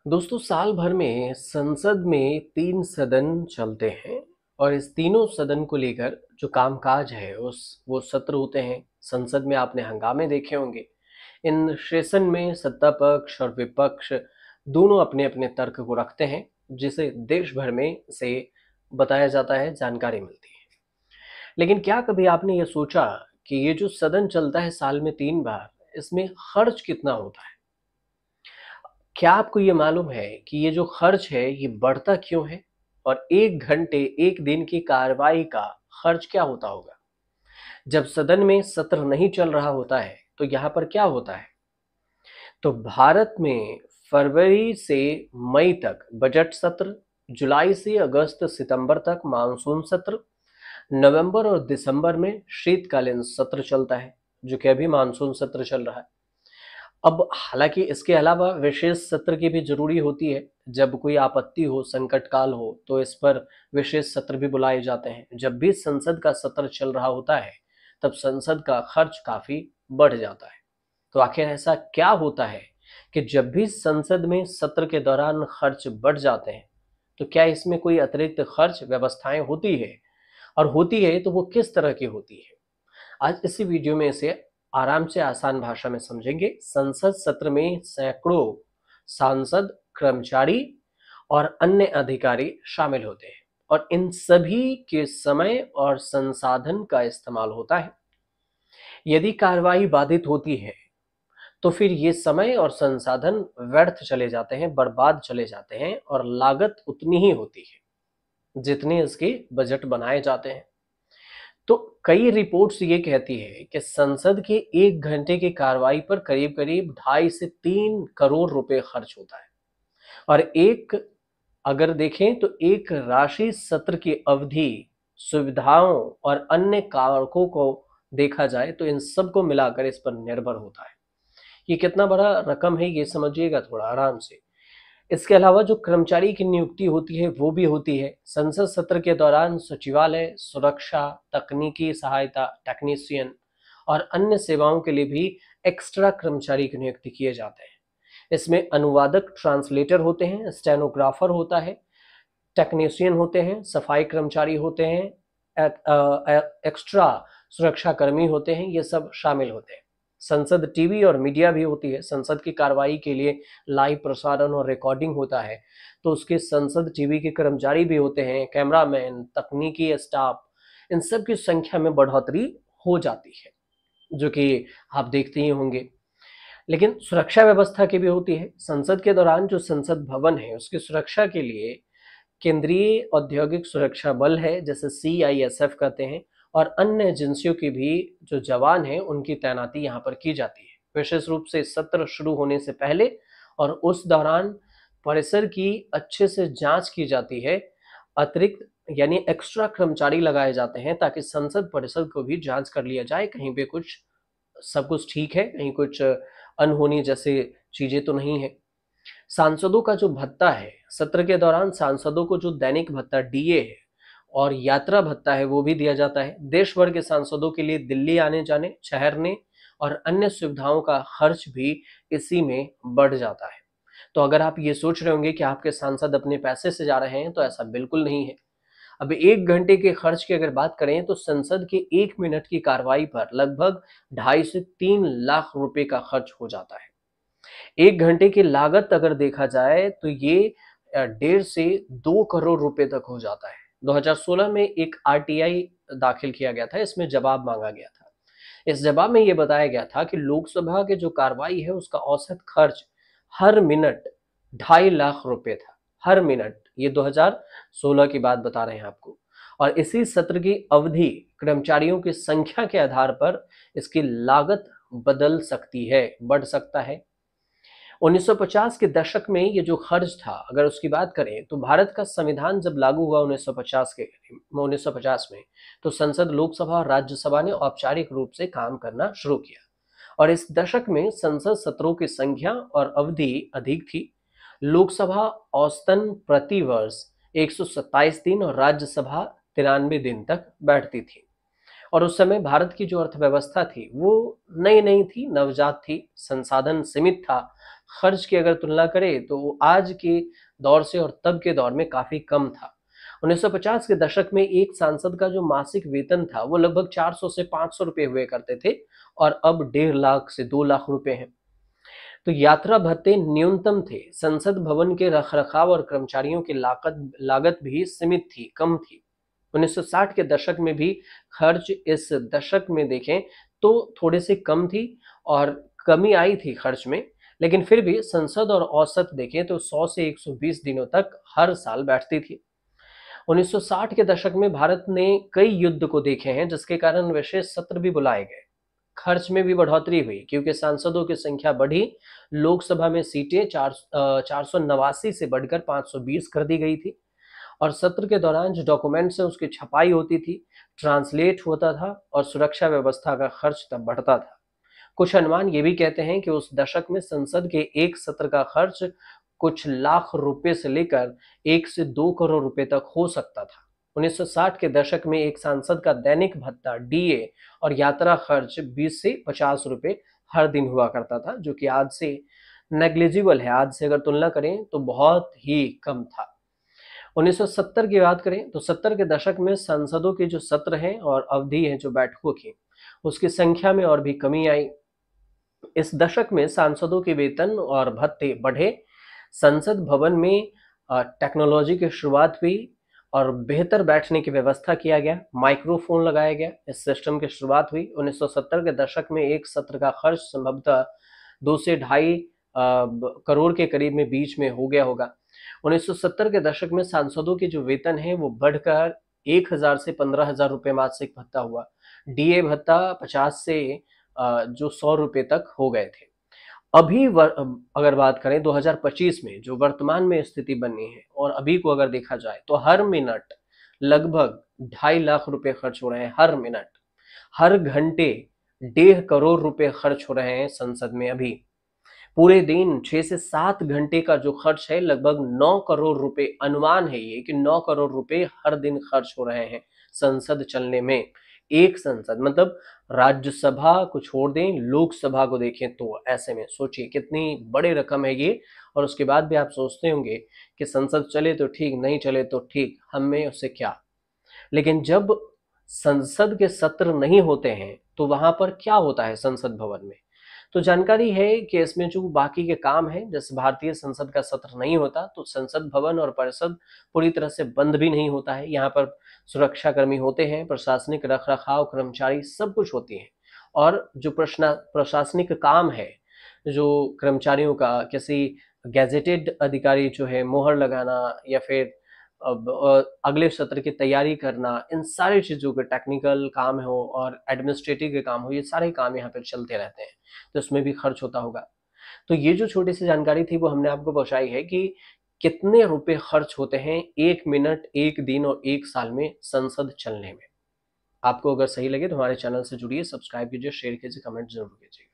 दोस्तों साल भर में संसद में 3 सदन चलते हैं और इस तीनों सदन को लेकर जो कामकाज है उस वो सत्र होते हैं। संसद में आपने हंगामे देखे होंगे। इन सेशन में सत्ता पक्ष और विपक्ष दोनों अपने-अपने तर्क को रखते हैं, जिसे देश भर में से बताया जाता है, जानकारी मिलती है। लेकिन क्या कभी आपने ये सोचा कि ये जो सदन चलता है साल में 3 बार, इसमें खर्च कितना होता है? क्या आपको ये मालूम है कि ये जो खर्च है ये बढ़ता क्यों है? और 1 घंटे 1 दिन की कार्रवाई का खर्च क्या होता होगा? जब सदन में सत्र नहीं चल रहा होता है, तो यहाँ पर क्या होता है? तो भारत में फरवरी से मई तक बजट सत्र, जुलाई से अगस्त सितंबर तक मानसून सत्र, नवंबर और दिसंबर में शीतकालीन सत्र चलता है, जो कि अभी मानसून सत्र चल रहा है। अब हालाँकि इसके अलावा विशेष सत्र की भी ज़रूरी होती है। जब कोई आपत्ति हो, संकट काल हो, तो इस पर विशेष सत्र भी बुलाए जाते हैं। जब भी संसद का सत्र चल रहा होता है, तब संसद का खर्च काफ़ी बढ़ जाता है। तो आखिर ऐसा क्या होता है कि जब भी संसद में सत्र के दौरान खर्च बढ़ जाते हैं, तो क्या इसमें कोई अतिरिक्त खर्च व्यवस्थाएँ होती है? और होती है तो वो किस तरह की होती है? आज इसी वीडियो में इसे आराम से आसान भाषा में समझेंगे। संसद सत्र में सैकड़ों सांसद, कर्मचारी और अन्य अधिकारी शामिल होते हैं और इन सभी के समय और संसाधन का इस्तेमाल होता है। यदि कार्रवाई बाधित होती है, तो फिर ये समय और संसाधन व्यर्थ चले जाते हैं, बर्बाद चले जाते हैं और लागत उतनी ही होती है, जितने इसके बजट बनाए जाते हैं। तो कई रिपोर्ट्स ये कहती है कि संसद के 1 घंटे की कार्रवाई पर करीब-करीब 2.5 से 3 करोड़ रुपए खर्च होता है और अगर देखें तो एक राशि सत्र की अवधि, सुविधाओं और अन्य कारकों को देखा जाए तो इन सबको मिलाकर इस पर निर्भर होता है। ये कितना बड़ा रकम है ये समझिएगा थोड़ा आराम से। इसके अलावा जो कर्मचारी की नियुक्ति होती है वो भी होती है। संसद सत्र के दौरान सचिवालय, सुरक्षा, तकनीकी सहायता, टेक्नीशियन और अन्य सेवाओं के लिए भी एक्स्ट्रा कर्मचारी की नियुक्ति किए जाते हैं। इसमें अनुवादक ट्रांसलेटर होते हैं, स्टेनोग्राफर होता है, टेक्नीशियन होते हैं, सफाई कर्मचारी होते हैं, एक्स्ट्रा सुरक्षा कर्मी होते हैं, ये सब शामिल होते हैं। संसद टीवी और मीडिया भी होती है। संसद की कार्रवाई के लिए लाइव प्रसारण और रिकॉर्डिंग होता है, तो उसके संसद टीवी के कर्मचारी भी होते हैं, कैमरामैन, तकनीकी स्टाफ, इन सब की संख्या में बढ़ोतरी हो जाती है, जो कि आप देखते ही होंगे। लेकिन सुरक्षा व्यवस्था की भी होती है। संसद के दौरान जो संसद भवन है, उसकी सुरक्षा के लिए केंद्रीय औद्योगिक सुरक्षा बल है, जैसे सीआईएसएफ कहते हैं, और अन्य एजेंसियों की भी जो जवान हैं, उनकी तैनाती यहाँ पर की जाती है। विशेष रूप से सत्र शुरू होने से पहले और उस दौरान परिसर की अच्छे से जांच की जाती है। अतिरिक्त यानी एक्स्ट्रा कर्मचारी लगाए जाते हैं ताकि संसद परिसर को भी जांच कर लिया जाए, कहीं पे कुछ सब कुछ ठीक है, कहीं कुछ अनहोनी जैसी चीजें तो नहीं है। सांसदों का जो भत्ता है, सत्र के दौरान सांसदों को जो दैनिक भत्ता डीए है और यात्रा भत्ता है वो भी दिया जाता है। देश भर के सांसदों के लिए दिल्ली आने-जाने, ठहरने और अन्य सुविधाओं का खर्च भी इसी में बढ़ जाता है। तो अगर आप ये सोच रहे होंगे कि आपके सांसद अपने पैसे से जा रहे हैं, तो ऐसा बिल्कुल नहीं है। अब 1 घंटे के खर्च की अगर बात करें तो संसद के 1 मिनट की कार्रवाई पर लगभग 2.5 से 3 लाख रुपए का खर्च हो जाता है। 1 घंटे की लागत अगर देखा जाए तो ये 1.5 से 2 करोड़ रुपए तक हो जाता है। 2016 में एक आरटीआई दाखिल किया गया था, इसमें जवाब मांगा गया था। इस जवाब में ये बताया गया था कि लोकसभा के जो कार्रवाई है उसका औसत खर्च हर मिनट 2.5 लाख रुपए था, हर मिनट। ये 2016 की बात बता रहे हैं आपको। और इसी सत्र की अवधि, कर्मचारियों की संख्या के आधार पर इसकी लागत बदल सकती है, बढ़ सकता है। 1950 के दशक में ये जो खर्च था, अगर उसकी बात करें तो भारत का संविधान जब लागू हुआ 1950 में, तो संसद, लोकसभा और राज्यसभा ने औपचारिक रूप से काम करना शुरू किया और इस दशक में संसद सत्रों की संख्या और अवधि अधिक थी। लोकसभा औसतन प्रति वर्ष 127 दिन और राज्यसभा 93 दिन तक बैठती थी। और उस समय भारत की जो अर्थव्यवस्था थी वो नई नई थी, नवजात थी, संसाधन सीमित था। खर्च की अगर तुलना करें तो वो आज के दौर से और तब के दौर में काफी कम था। 1950 के दशक में एक सांसद का जो मासिक वेतन था वो लगभग 400 से 500 रुपए हुए करते थे और अब 1.5 लाख से 2 लाख रुपए हैं। तो यात्रा भत्ते न्यूनतम थे, संसद भवन के रखरखाव और कर्मचारियों की लागत लागत भी सीमित थी, कम थी। 1960 के दशक में भी खर्च इस दशक में देखें तो थोड़े से कम थी और कमी आई थी खर्च में, लेकिन फिर भी संसद और औसत देखें तो 100 से 120 दिनों तक हर साल बैठती थी। 1960 के दशक में भारत ने कई युद्ध को देखे हैं जिसके कारण विशेष सत्र भी बुलाए गए। खर्च में भी बढ़ोतरी हुई क्योंकि सांसदों की संख्या बढ़ी। लोकसभा में सीटें 489 से बढ़कर 520 कर दी गई थी और सत्र के दौरान जो डॉक्यूमेंट्स है उसकी छपाई होती थी, ट्रांसलेट होता था और सुरक्षा व्यवस्था का खर्च तब बढ़ता था। कुछ अनुमान ये भी कहते हैं कि उस दशक में संसद के एक सत्र का खर्च कुछ लाख रुपए से लेकर 1 से 2 करोड़ रुपए तक हो सकता था। 1960 के दशक में एक सांसद का दैनिक भत्ता, डीए और यात्रा खर्च 20 से 50 रुपए हर दिन हुआ करता था, जो कि आज से नेग्लिजिबल है। आज से अगर तुलना करें तो बहुत ही कम था। 1970 की बात करें तो 70 के दशक में सांसदों के जो सत्र हैं और अवधि है जो बैठकों की, उसकी संख्या में और भी कमी आई। इस दशक में सांसदों के वेतन और भत्ते बढ़े, संसद भवन में टेक्नोलॉजी की शुरुआत हुई और बेहतर बैठने की व्यवस्था किया गया, माइक्रोफोन लगाया गया, इस सिस्टम की शुरुआत हुई। 1970 के दशक में एक सत्र का खर्च संभवतः 2 से ढाई करोड़ के करीब में बीच में हो गया होगा। 1970 के दशक में सांसदों के जो वेतन है वो बढ़कर 1,000 से 15,000 रुपए मासिक भत्ता हुआ। डीए भत्ता 50 से जो 100 रुपए तक हो गए थे। अभी अगर बात करें 2025 में जो वर्तमान में स्थिति बनी है और अभी को अगर देखा जाए तो हर मिनट लगभग 2.5 लाख रुपए खर्च हो रहे हैं। हर मिनट, हर घंटे 1.5 करोड़ रुपए खर्च हो रहे हैं संसद में। अभी पूरे दिन 6 से 7 घंटे का जो खर्च है लगभग 9 करोड़ रुपए, अनुमान है ये कि 9 करोड़ रुपए हर दिन खर्च हो रहे हैं संसद चलने में। एक संसद मतलब राज्यसभा को छोड़ दें, लोकसभा को देखें तो ऐसे में सोचिए कितनी बड़ी रकम है ये। और उसके बाद भी आप सोचते होंगे कि संसद चले तो ठीक, नहीं चले तो ठीक, हमें उससे क्या। लेकिन जब संसद के सत्र नहीं होते हैं तो वहां पर क्या होता है संसद भवन में, तो जानकारी है कि इसमें जो बाकी के काम हैं, जैसे भारतीय संसद का सत्र नहीं होता तो संसद भवन और परिषद पूरी तरह से बंद भी नहीं होता है। यहाँ पर सुरक्षा कर्मी होते हैं, प्रशासनिक रखरखाव कर्मचारी सब कुछ होती हैं। और जो प्रशासनिक काम है, जो कर्मचारियों का, किसी गैजेटेड अधिकारी जो है मोहर लगाना या फिर अब अगले सत्र की तैयारी करना, इन सारी चीज़ों के टेक्निकल काम हो और एडमिनिस्ट्रेटिव के काम हो, ये सारे काम यहाँ पर चलते रहते हैं, तो इसमें भी खर्च होता होगा। तो ये जो छोटी सी जानकारी थी वो हमने आपको पहुँचाई है कि कितने रुपए खर्च होते हैं 1 मिनट, 1 दिन और 1 साल में संसद चलने में। आपको अगर सही लगे तो हमारे चैनल से जुड़िए, सब्सक्राइब कीजिए, शेयर कीजिए, कमेंट ज़रूर कीजिए।